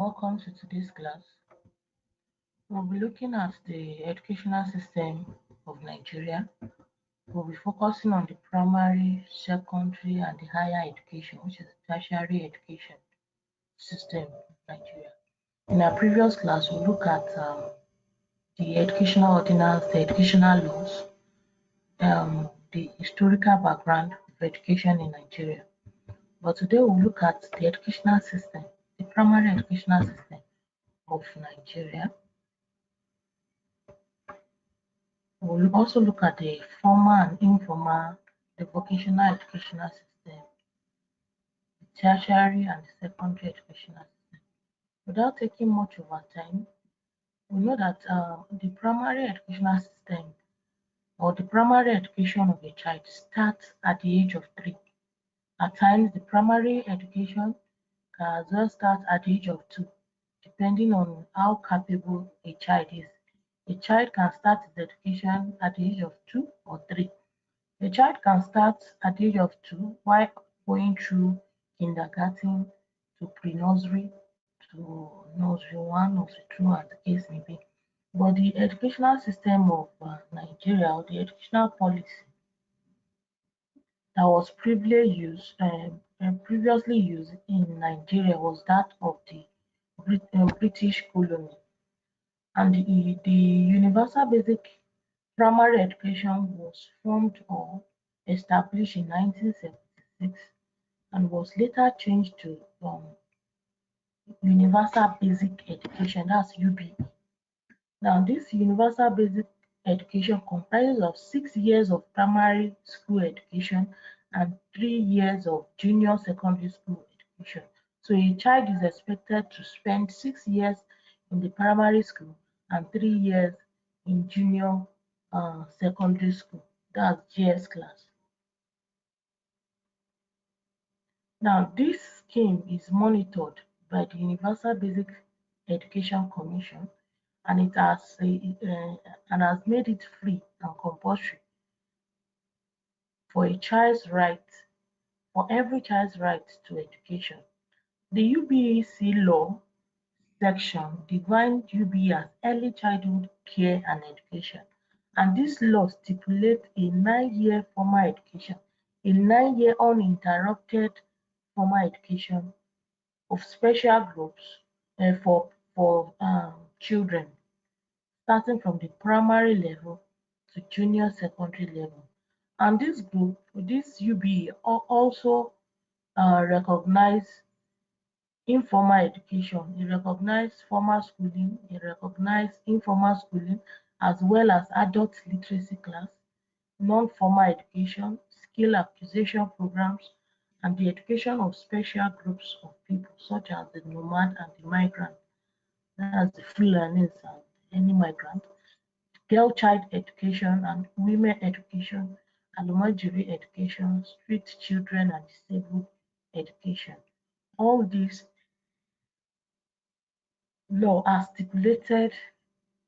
Welcome to today's class. We'll be looking at the educational system of Nigeria. We'll be focusing on the primary, secondary, and the higher education, which is tertiary education system of Nigeria. In our previous class, we'll look at the educational ordinance, the educational laws, the historical background of education in Nigeria. But today we'll look at the educational system, the primary educational system of Nigeria. We'll also look at the formal and informal, the vocational educational system, the tertiary and the secondary educational system. Without taking much of our time, we know that the primary educational system or the primary education of a child starts at the age of 3. At times, the primary education can as well start at the age of 2, depending on how capable a child is. A child can start his education at the age of 2 or 3. A child can start at the age of 2 while going through kindergarten to pre-nursery to nursery 1, nursery 2, as the case may be. But the educational system of Nigeria, or the educational policy that was previously used in Nigeria, was that of the British colony. And the Universal Basic Primary Education was formed or established in 1976 and was later changed to Universal Basic Education, that's UBE. Now, this Universal Basic Education comprises of 6 years of primary school education and 3 years of junior secondary school education. So a child is expected to spend 6 years in the primary school and 3 years in junior secondary school. That's JS class. Now, this scheme is monitored by the Universal Basic Education Commission, and has made it free and compulsory for a child's right, for every child's right to education. The UBEC law section defines UBE as early childhood care and education, and this law stipulates a 9-year formal education, a 9-year uninterrupted formal education of special groups for children starting from the primary level to junior secondary level. And this UBE also recognize informal education. It recognize formal schooling, it recognize informal schooling, as well as adult literacy class, non-formal education, skill acquisition programs, and the education of special groups of people such as the nomad and the migrant, that's the Fulanis and any migrant, girl child education and women education, almajiri education, street children and disabled education. All these law are stipulated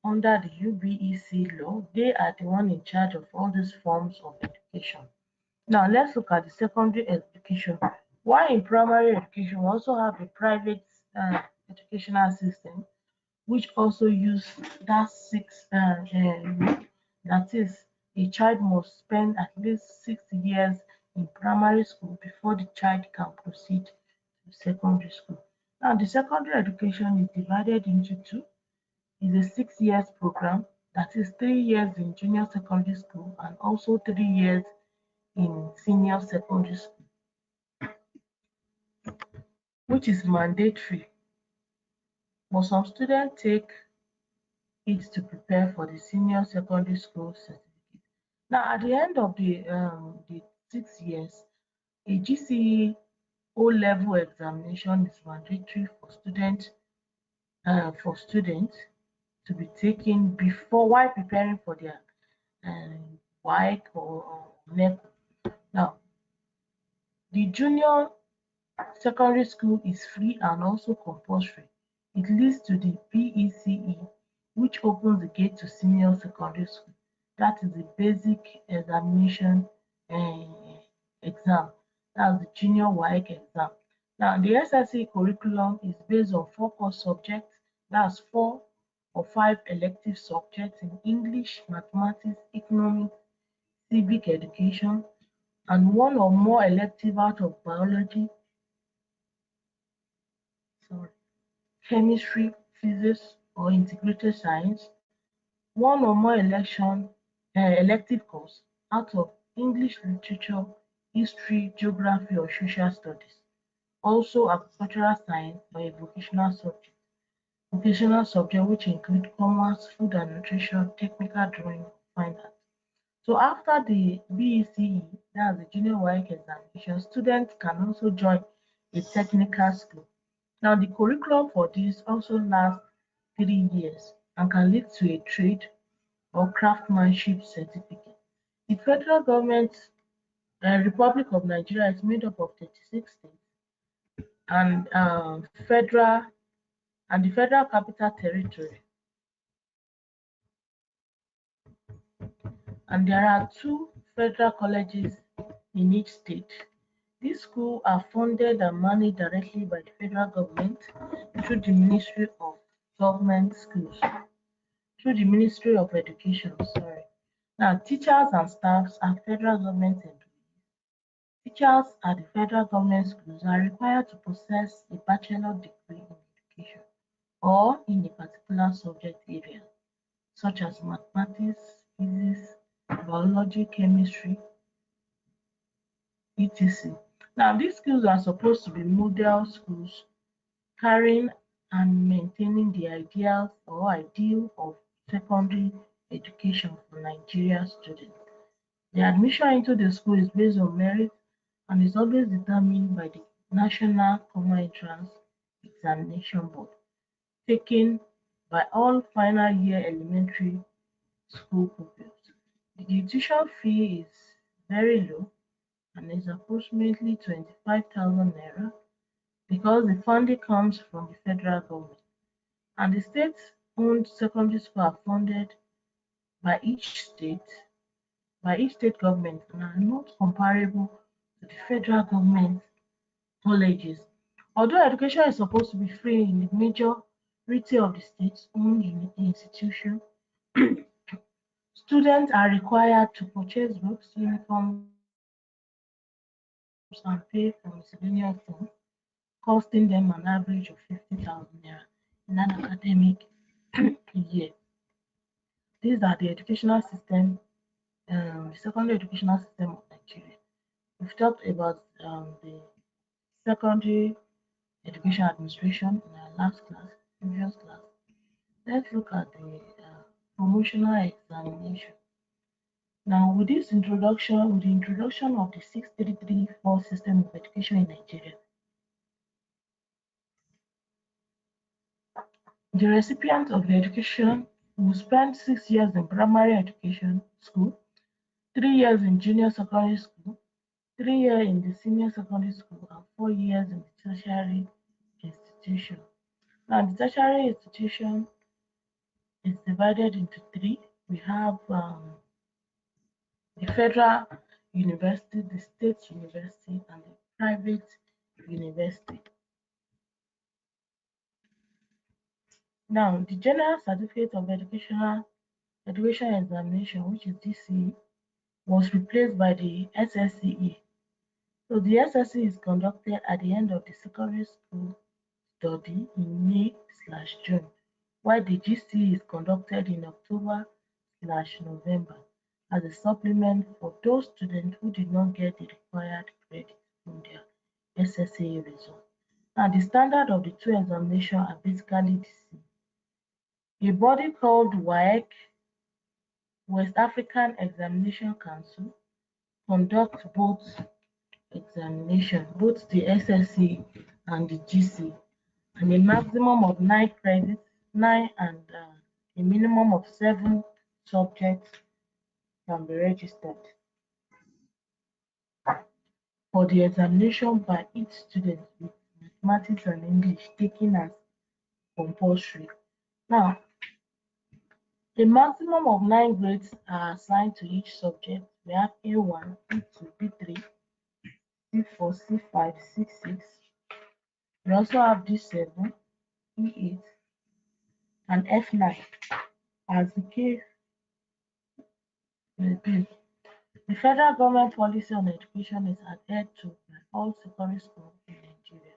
under the UBEC law. They are the one in charge of all these forms of education. Now let's look at the secondary education. While in primary education, we also have a private educational system which also use that rule. That is, a child must spend at least 6 years in primary school before the child can proceed to secondary school. Now, the secondary education is divided into two. It's a 6 years program, that is 3 years in junior secondary school and also 3 years in senior secondary school, which is mandatory. But some students take it to prepare for the senior secondary school certificate. Now, at the end of the 6 years, a GCE O-level examination is mandatory for students to be taken before while preparing for their WAEC or NECO. Now, the junior secondary school is free and also compulsory. It leads to the BECE, which opens the gate to senior secondary school. That is the basic examination exam. That's the junior WAEC exam. Now, the SSE curriculum is based on 4 core subjects, that's 4 or 5 elective subjects in English, mathematics, economics, civic education, and 1 or more elective out of biology, sorry, chemistry, physics, or integrated science, 1 or more elective course out of English literature, history, geography, or social studies. Also, agricultural science or a vocational subject which include commerce, food and nutrition, technical drawing, fine art. So after the BECE, that's the junior WAEC examination, students can also join a technical school. Now the curriculum for this also lasts 3 years and can lead to a trade or craftsmanship certificate. The federal government Republic of Nigeria is made up of 36 states and the Federal Capital Territory, and there are 2 federal colleges in each state. These schools are funded and managed directly by the federal government through the Ministry of Government Schools, through the Ministry of Education, sorry. Now, teachers and staffs are federal government employees. Teachers at the federal government schools are required to possess a bachelor degree in education or in a particular subject area, such as mathematics, physics, biology, chemistry, etc. Now, these schools are supposed to be model schools carrying and maintaining the ideal of secondary education for Nigerian students. The admission into the school is based on merit and is always determined by the National Common Entrance Examination Board, taken by all final year elementary school pupils. The tuition fee is very low and is approximately 25,000 naira because the funding comes from the federal government, and the state-owned secondary schools are funded by each state government and are not comparable to the federal government colleges. Although education is supposed to be free in the majority of the state-owned institutions, students are required to purchase books, uniforms, and pay for miscellaneous things, costing them an average of 50,000 naira in an academic year. These are the secondary educational system of Nigeria. We've talked about the secondary education administration in our previous class. Let's look at the promotional examination. Now, with the introduction of the 6334 system of education in Nigeria, the recipient of the education will spend 6 years in primary education school, 3 years in junior secondary school, 3 years in the senior secondary school, and 4 years in the tertiary institution. Now, the tertiary institution is divided into three. We have the federal university, the state university, and the private university. Now, the General Certificate of Education Examination, which is DCE, was replaced by the SSCE. So the SSCE is conducted at the end of the secondary school study in May/June, while the GCE is conducted in October/November as a supplement for those students who did not get the required credit from their SSCE result. Now, the standard of the two examinations are basically the same. A body called WAEC, West African Examination Council, conducts both examinations, both the SSC and the GC, and a maximum of 9 credits, 9 and a minimum of 7 subjects can be registered for the examination by each student, with mathematics and English taken as compulsory. Now, a maximum of 9 grades are assigned to each subject. We have A1, B2, B3, C4, C5, C6, We also have D7, E8, and F9 as the case may be. The federal government policy on education is adhered to by all secondary schools in Nigeria.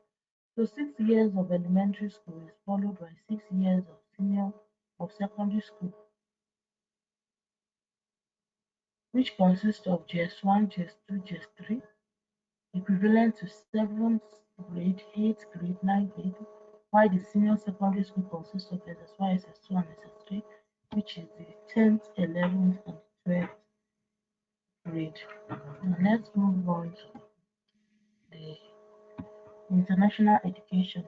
So 6 years of elementary school is followed by 6 years of senior of secondary school, which consists of JS1, JS2, JS3, equivalent to 7th grade, 8th grade, 9th grade, while the senior secondary school consists of SS1, SS2, and SS3, which is the 10th, 11th, and 12th grade. Now let's move on to the international education.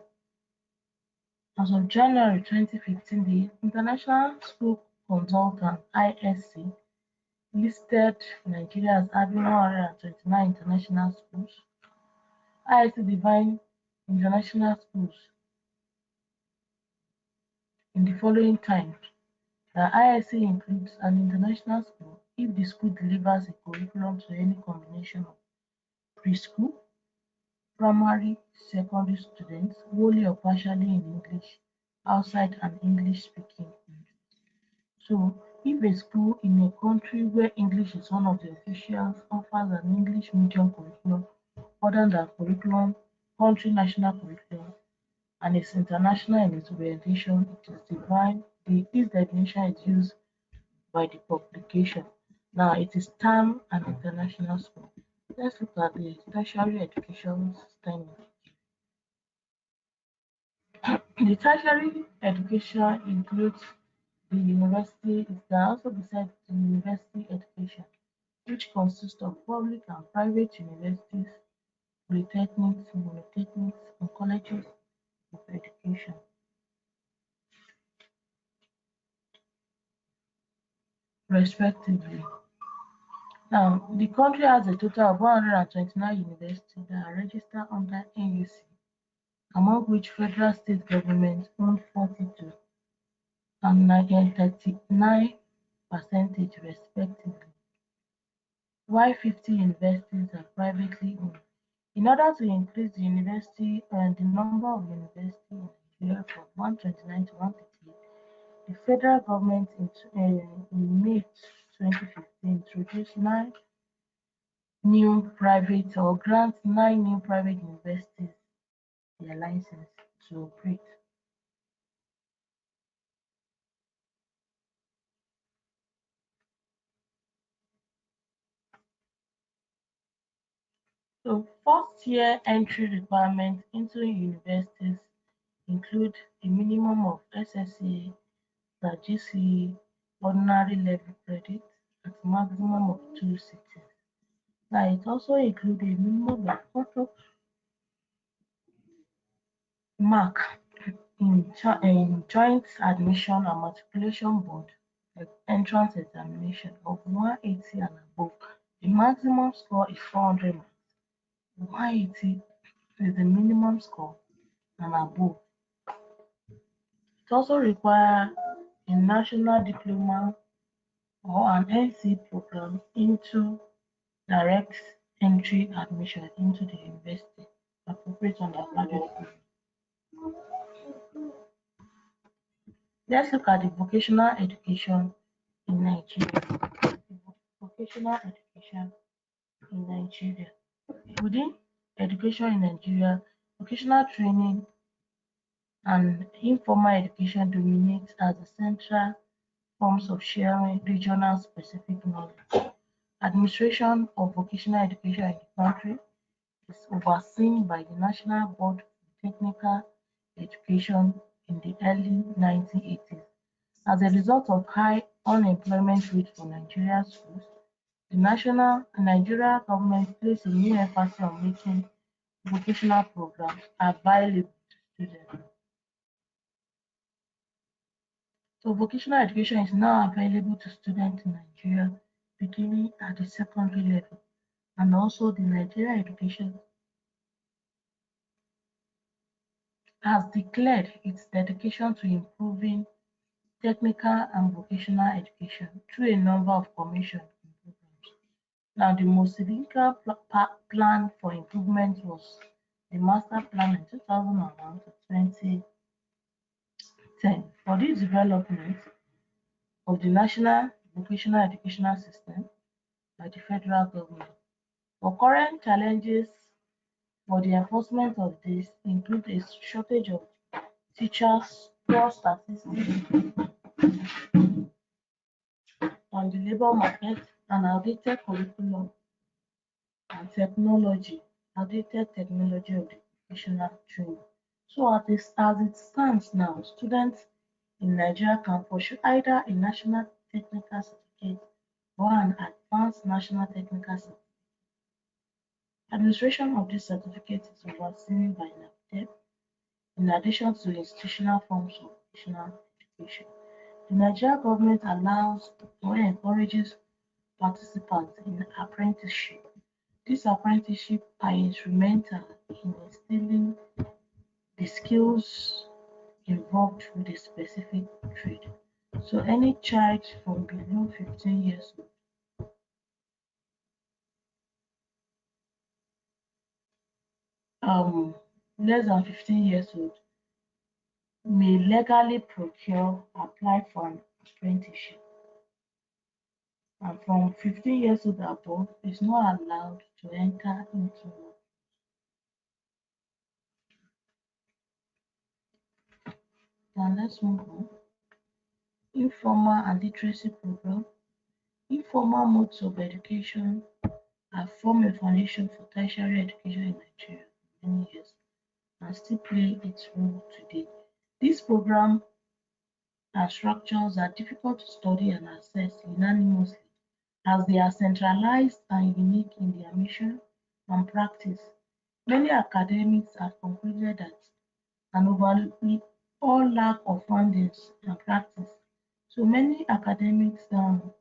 As of January 2015, the International School Consultant (ISC) listed Nigeria as having 129 international schools. ISC defines international schools in the following terms: the ISC includes an international school if the school delivers a curriculum to any combination of preschool, primary, secondary students, wholly or partially in English, outside an English-speaking country. So, if a school in a country where English is one of the officials offers an English medium curriculum other than curriculum country national curriculum and is international in its orientation, it is defined. This definition is used by the publication. Now, it is termed an international school. Let's look at the tertiary education system. The tertiary education includes the university. It can also be said the university education, which consists of public and private universities, polytechnics, monotechnics, and colleges of education, respectively. Now, the country has a total of 129 universities that are registered under NUC, among which federal state government own 42 and Nigerian 39 percentage respectively, while 50 universities are privately owned. In order to increase the university and the number of universities in Nigeria from 129 to 138, the federal government in May 2015 introduced nine new private or grant 9 new private universities their license to operate. So first year entry requirements into universities include a minimum of SSA, GCE, ordinary level credit at maximum of 2 sittings. Now it also includes a minimum of photo mark in joint admission and matriculation board entrance examination of 180 and above. The maximum score is 400 marks. 180 is the minimum score and above. It also requires a national diploma or an NC program into direct entry admission into the university, appropriate undergraduate program. Let's look at the vocational education in Nigeria. Vocational education in Nigeria. Within education in Nigeria, vocational training and informal education dominate as the central forms of sharing regional specific knowledge. Administration of vocational education in the country is overseen by the National Board for Technical Education in the early 1980s. As a result of high unemployment rate for Nigerian schools, the Nigeria government placed a new emphasis on making vocational programs available to students. So vocational education is now available to students in Nigeria beginning at the secondary level, and also the Nigeria Education has declared its dedication to improving technical and vocational education through a number of commissions and programs. Now, the most significant plan for improvement was the master plan in 2001 to 2010 for the development of the national vocational educational system by the federal government. But current challenges for the enforcement of this include a shortage of teachers, poor statistics on the labor market, and and technology, outdated technology of the vocational training. So as it stands now, students in Nigeria can pursue either a national technical certificate or an advanced national technical certificate. Administration of this certificate is overseen by NAPTEP in addition to institutional forms of vocational education. The Nigerian government allows or encourages participants in apprenticeship. This apprenticeship are instrumental in instilling the skills involved with a specific trade. So any child from below 15 years old um less than 15 years old may legally procure apply for an apprenticeship, and from 15 years old above is not allowed to enter into work. Now let's move on. Informal and literacy program. Informal modes of education have formed a foundation for tertiary education in Nigeria for many years and still play its role today. These programs and structures are difficult to study and assess unanimously as they are centralized and unique in their mission and practice. Many academics have concluded that an overall lack of fundings and practice. So many academics um,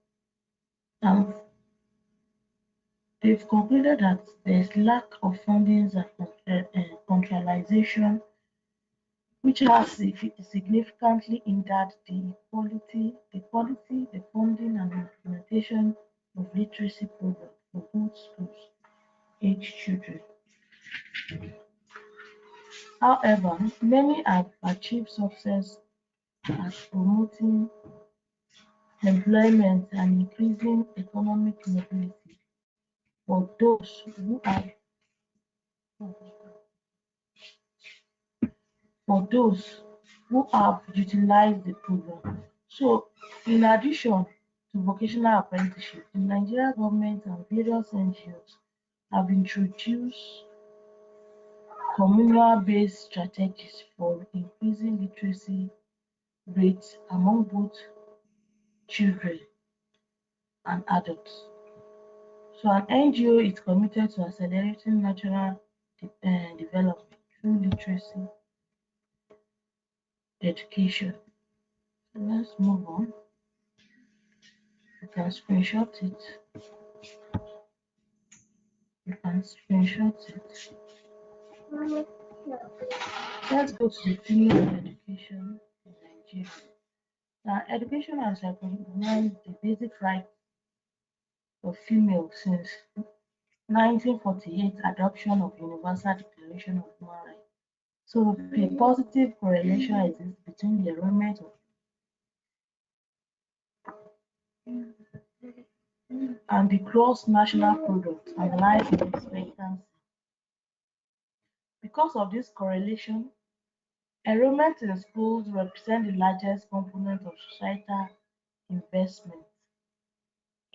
they've concluded that there is lack of fundings and centralization, which has significantly hindered the funding and implementation of literacy programs for both schools age children. However, many have achieved success at promoting employment and increasing economic mobility for those who have utilized the program. So, in addition to vocational apprenticeship, the Nigerian government and various NGOs have introduced communal-based strategies for increasing literacy rates among both children and adults. So, an NGO is committed to accelerating national development through literacy education. So, let's move on. You can screenshot it. You can screenshot it. Let's go to the female education in Nigeria. Now, education has recognized the basic right of females since 1948 adoption of Universal Declaration of Human Rights. So a positive correlation exists between the enrollment of and the gross national product and life expectancy. Because of this correlation, enrollment in schools represent the largest component of societal investment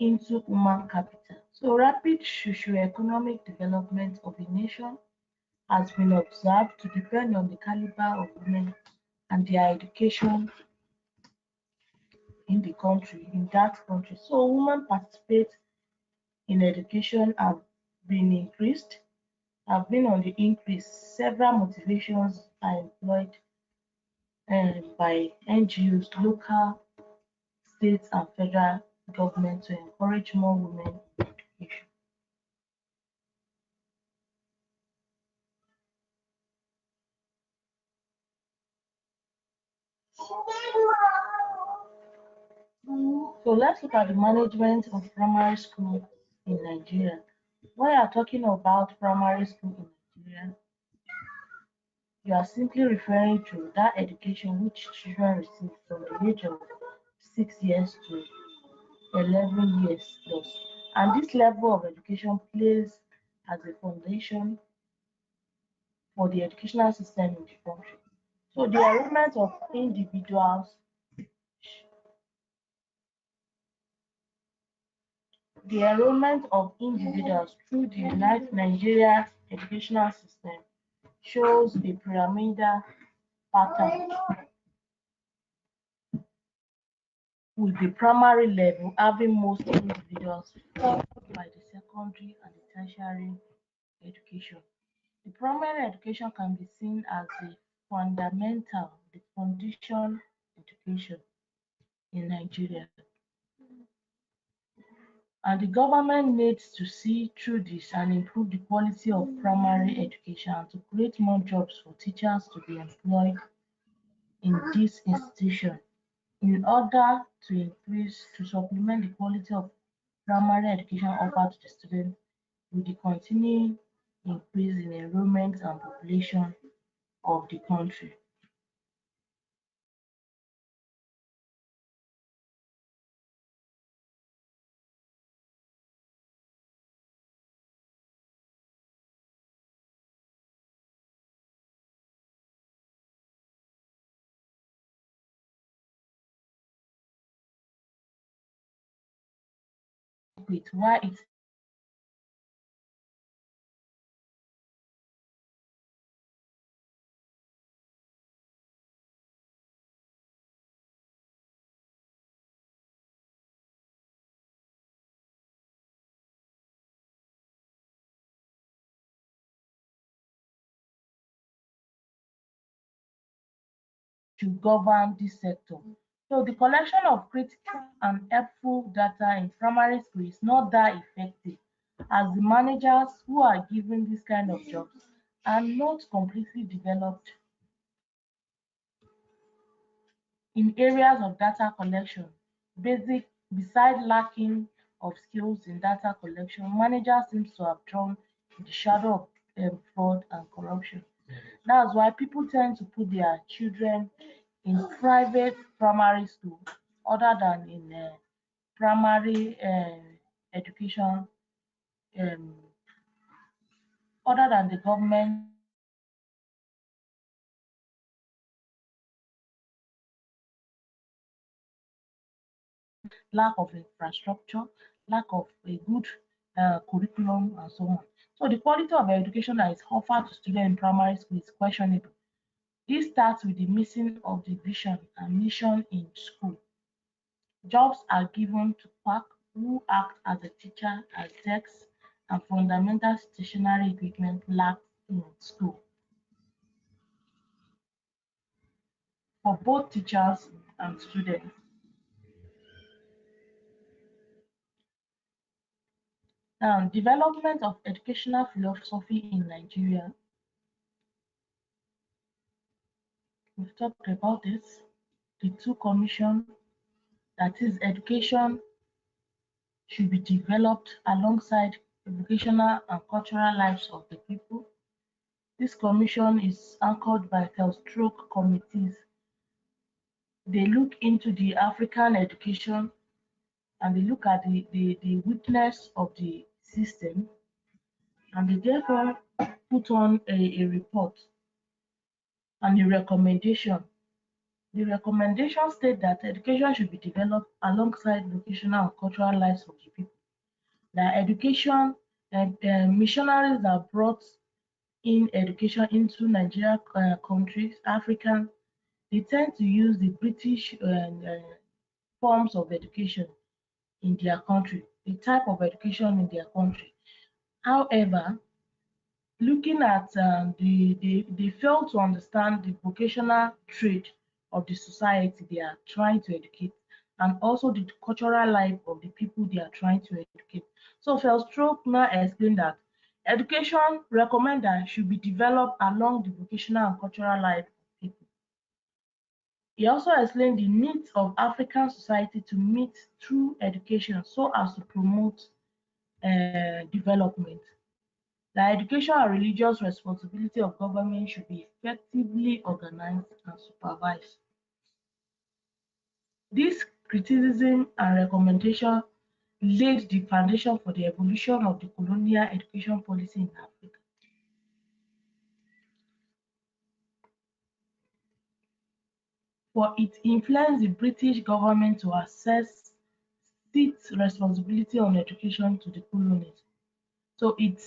into human capital. So rapid socio-economic development of a nation has been observed to depend on the caliber of women and their education in that country. So women participate in education been increased, have been on the increase. Several motivations are employed by NGOs, local, state, and federal government to encourage more women in education. So let's look at the management of primary school in Nigeria. When you are talking about primary school in Nigeria, You are simply referring to that education which children receive from the age of 6 years to 11 years plus. And this level of education plays as a foundation for the educational system in the country. So the enrollment of individuals through the Nigeria educational system shows a pyramidal pattern, with the primary level having most individuals, followed by the secondary and the tertiary education. The primary education can be seen as the foundation education in Nigeria, and the government needs to see through this and improve the quality of primary education to create more jobs for teachers to be employed in this institution in order to supplement the quality of primary education offered to the students with the continuing increase in enrollment and population of the country. With why it should govern this sector. So the collection of critical and helpful data in primary school is not that effective, as the managers who are given this kind of jobs are not completely developed in areas of data collection. Basic Beside lacking of skills in data collection, managers seems to have drawn in the shadow of fraud and corruption. That's why people tend to put their children in private primary school other than in primary education, um, other than the government. Lack of infrastructure, lack of a good curriculum, and so on. So the quality of education that is offered to students in primary school is questionable. This starts with the missing of the vision and mission in school. Jobs are given to quack who act as a teacher, as desks and fundamental stationary equipment lacked in school for both teachers and students. Now, development of educational philosophy in Nigeria. We've talked about this. The two commission, that is, education should be developed alongside educational and cultural lives of the people. This commission is anchored by stroke committees. They look into the African education and they look at the weakness of the system, and they therefore put on a report and a recommendation. The recommendation state that education should be developed alongside vocational and cultural lives of the people. That education missionaries are brought in education into Nigeria countries, African. They tend to use the British forms of education in their country, the type of education in their country. However, looking at they fail to understand the vocational trade of the society they are trying to educate, and also the cultural life of the people they are trying to educate. So Felstroke now explained that education recommended should be developed along the vocational and cultural life of people. He also explained the needs of African society to meet through education so as to promote development. The education and religious responsibility of government should be effectively organized and supervised. This criticism and recommendation laid the foundation for the evolution of the colonial education policy in Africa. For it influenced the British government to assess its responsibility on education to the colonies. So it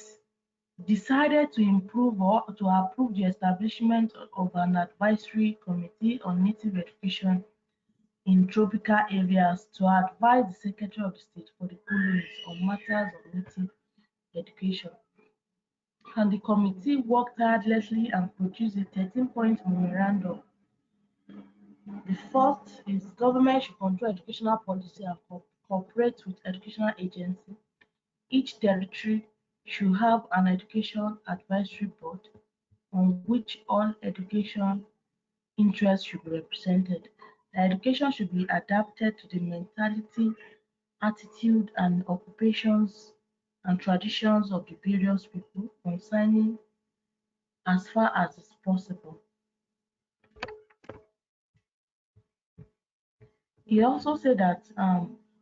decided to improve or to approve the establishment of an advisory committee on native education in tropical areas to advise the Secretary of State for the colonies on matters of native education. And the committee worked tirelessly and produced a 13-point memorandum. The first is government should control educational policy and cooperate with educational agencies. Each territory should have an education advisory board on which all education interests should be represented. The education should be adapted to the mentality, attitude, and occupations and traditions of the various people concerning as far as is possible. He also said that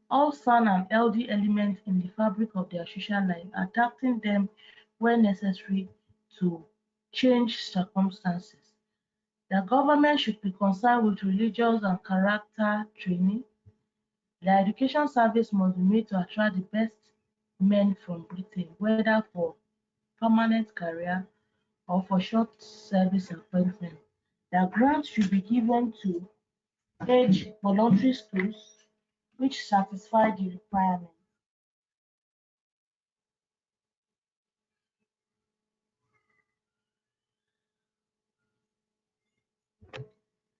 all sound and healthy elements in the fabric of their social life, adapting them when necessary to change circumstances. The government should be concerned with religious and character training. The education service must be made to attract the best men from Britain, whether for permanent career or for short service appointment. The grant should be given to age voluntary schools which satisfy the requirement.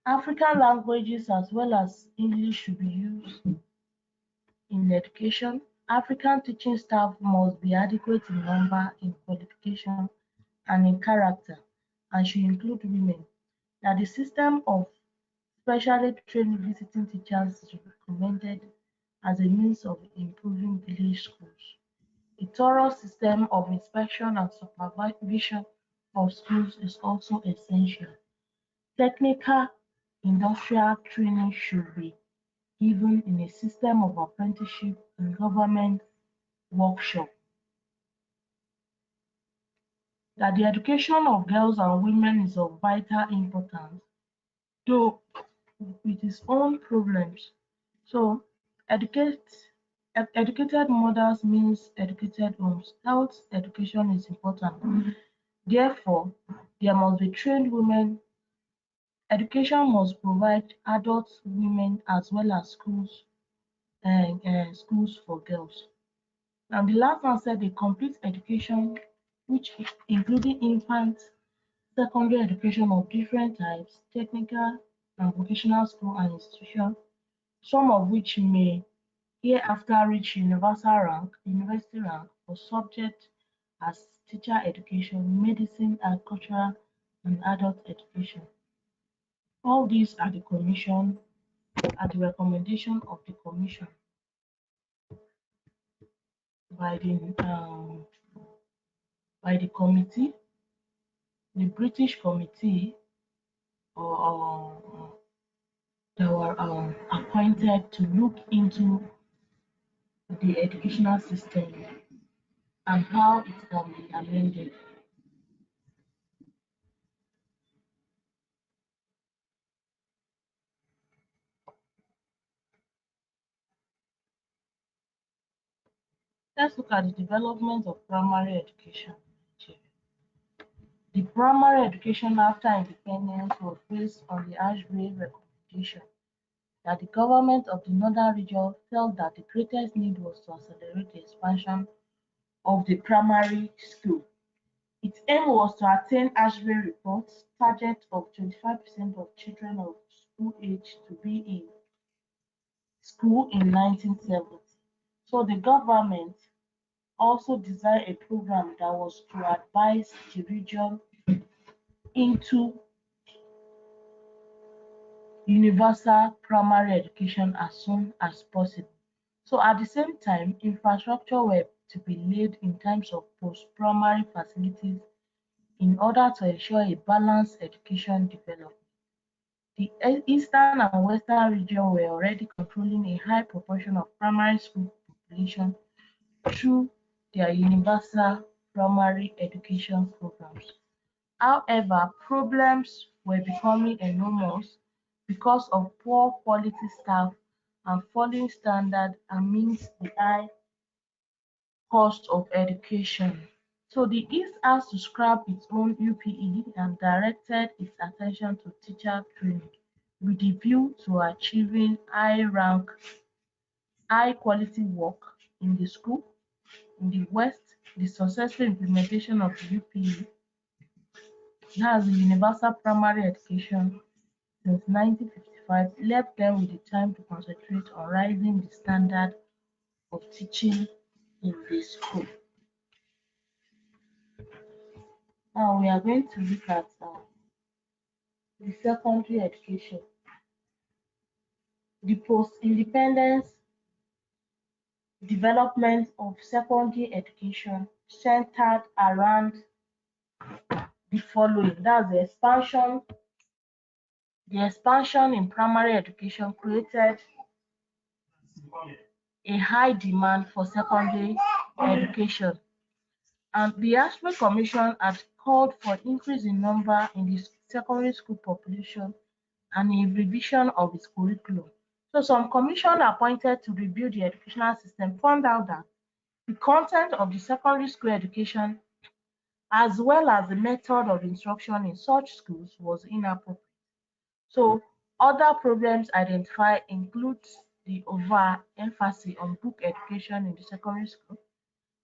African languages as well as English should be used in education. African teaching staff must be adequate in number, in qualification, and in character, and should include women. That the system of specially trained visiting teachers is recommended as a means of improving village schools. A thorough system of inspection and supervision of schools is also essential. Technical industrial training should be given in a system of apprenticeship in government workshop. That the education of girls and women is of vital importance, though with its own problems. So, educated mothers means educated homes. Health education is important. Therefore, there must be trained women. Education must provide adult women as well as schools for girls. And the last one said a complete education, which including infant, secondary education of different types, technical and vocational school and institution, some of which may hereafter reach university rank for subjects as teacher education, medicine, agricultural, and adult education. All these are the recommendation of the commission by the committee, the British committee, or that were appointed to look into the educational system and how it can be amended. Let's look at the development of primary education in Nigeria. The primary education after independence was based on the Ashby recommendation that the government of the northern region felt that the greatest need was to accelerate the expansion of the primary school. Its aim was to attain Ashby report's target of 25% of children of school age to be in school in 1970. So the government also designed a program that was to advise the region into universal primary education as soon as possible. So at the same time, infrastructure were to be laid in terms of post-primary facilities in order to ensure a balanced education development. The eastern and western region were already controlling a high proportion of primary school population through their universal primary education programs. However, problems were becoming enormous because of poor quality staff and falling standards amidst the high cost of education. So the East has to scrap its own UPE and directed its attention to teacher training with the view to achieving high quality work in the school. In the West, the successful implementation of the UPE, that's the Universal Primary Education, since 1955 left them with the time to concentrate on raising the standard of teaching in the school. Now we are going to look at the secondary education. The post-independence development of secondary education centered around the following. That's the expansion in primary education created a high demand for secondary education, and the Ashby Commission had called for increase in number in the secondary school population and a revision of its curriculum. So some commission appointed to review the educational system found out that the content of the secondary school education as well as the method of instruction in such schools was inappropriate. So other problems identified include the overemphasis on book education in the secondary school,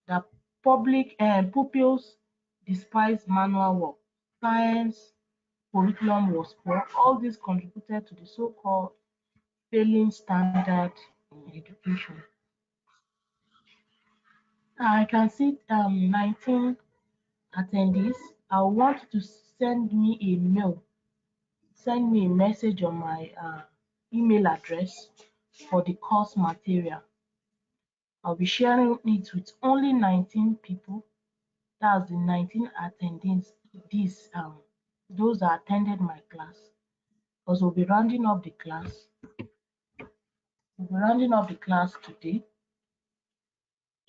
that public pupils despise manual work, science curriculum was poor. All this contributed to the so-called failing standard in education. I can see 19 attendees. I want to send me a message on my email address for the course material. I'll be sharing it with only 19 people. That's the 19 attendees. Those that attended my class. Because we'll be rounding up the class. We'll be rounding up the class today.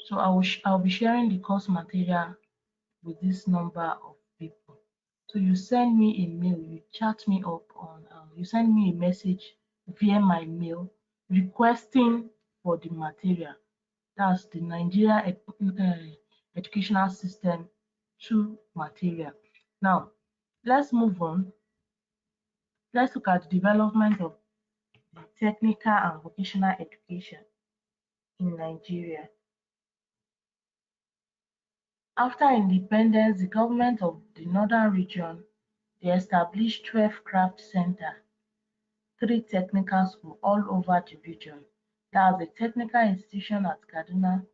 So I'll be sharing the course material with this number of people. So you send me a mail, you chat me up on, you send me a message via my mail requesting for the material. That's the Nigeria educational system 2 material. Now, let's move on. Let's look at the development of the technical and vocational education in Nigeria. After independence, the government of the northern region they established 12 craft centers, 3 technical schools all over the region. That's the technical institution at Kaduna,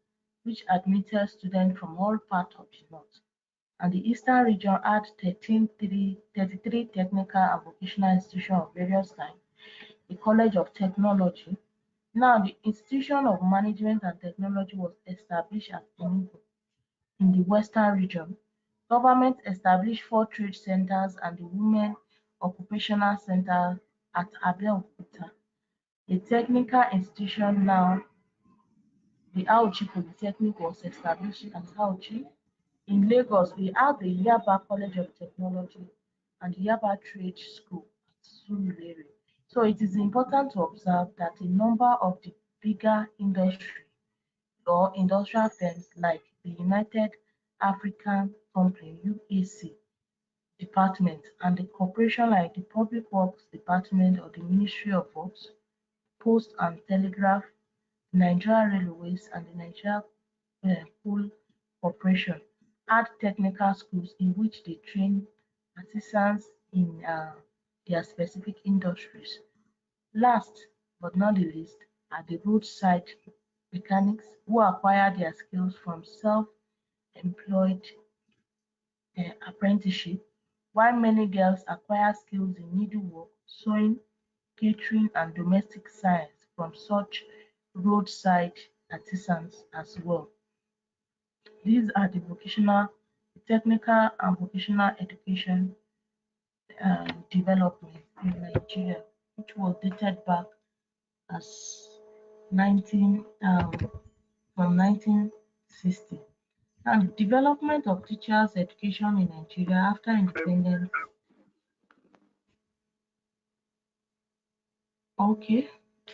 which admitted students from all parts of the north. And the eastern region had 33 technical and vocational institutions of various kinds, the College of Technology. Now, the Institution of Management and Technology was established at Enugu. In the western region, government established 4 trade centers and the Women Occupational Center at Abeokuta. The technical institution now, the Auchi Polytechnic, was established at Auchi. In Lagos, we have the Yaba College of Technology and the Yaba Trade School at Surulere. So it is important to observe that a number of the bigger industry or industrial firms like the United African Company (UAC) department and the corporation like the Public Works Department or the Ministry of Works, Post and Telegraph, Nigeria Railways and the Nigeria Coal Corporation had technical schools in which they train artisans in their specific industries. Last but not the least are the roadside mechanics who acquire their skills from self-employed apprenticeship, while many girls acquire skills in needlework, sewing, catering and domestic science from such roadside artisans as well. These are the technical and vocational education development in Nigeria, which was dated back as 19 from 1960. And development of teachers' education in Nigeria after independence. Okay,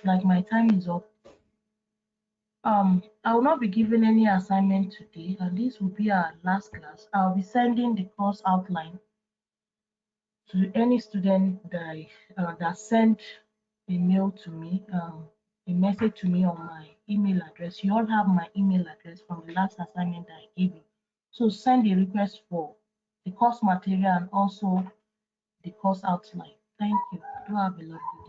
like my time is up. I will not be giving any assignment today, and this will be our last class. I'll be sending the course outline to any student that sent a mail to me, a message to me on my email address. You all have my email address from the last assignment that I gave you. So send a request for the course material and also the course outline. Thank you. Do have a lovely day.